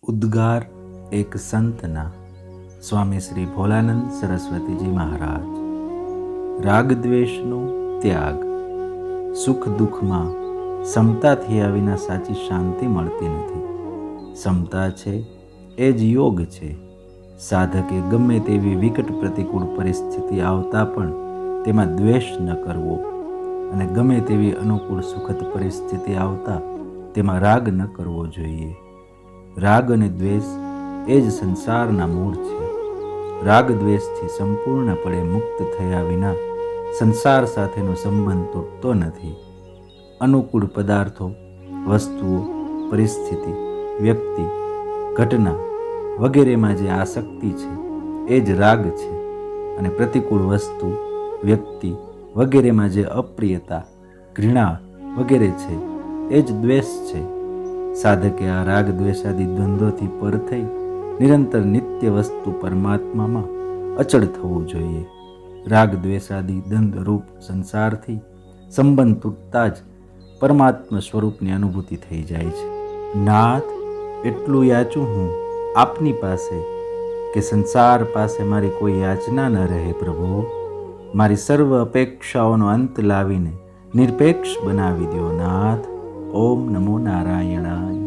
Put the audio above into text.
ઉદ્ગાર એક સંતના સ્વામી શ્રી ભોલાનંદ સરસ્વતીજી મહારાજ। રાગ દ્વેષનો ત્યાગ। સુખ દુઃખમાં સમતા થયા વિના સાચી શાંતિ મળતી નથી। સમતા છે એ જ યોગ છે। સાધકે ગમે તેવી વિકટ પ્રતિકૂળ પરિસ્થિતિ આવતા પણ તેમાં દ્વેષ ન કરવો અને ગમે તેવી અનુકૂળ સુખદ પરિસ્થિતિ આવતા તેમાં રાગ ન કરવો જોઈએ। રાગ અને દ્વેષ એ જ સંસારના મૂળ છે। રાગ દ્વેષથી સંપૂર્ણપણે મુક્ત થયા વિના સંસાર સાથેનો સંબંધ તૂટતો નથી। અનુકૂળ પદાર્થો, વસ્તુઓ, પરિસ્થિતિ, વ્યક્તિ, ઘટના વગેરેમાં જે આસક્તિ છે એ જ રાગ છે અને પ્રતિકૂળ વસ્તુ, વ્યક્તિ વગેરેમાં જે અપ્રિયતા, ઘૃણા વગેરે છે એ જ દ્વેષ છે। સાધકે આ રાગ દ્વેષાદી દ્વંદ્વોથી પર થઈ નિરંતર નિત્ય વસ્તુ પરમાત્મામાં અચળ થવું જોઈએ। રાગ દ્વેષાદી દ્વંદ્વરૂપ સંસારથી સંબંધ તૂટતા જ પરમાત્મા સ્વરૂપની અનુભૂતિ થઈ જાય છે। નાથ, એટલું યાચું હું આપની પાસે કે સંસાર પાસે મારી કોઈ યાચના ન રહે પ્રભુ। મારી સર્વ અપેક્ષાઓનો અંત લાવીને નિરપેક્ષ બનાવી દો નાથ। ઓમ નમો નારાયણાય।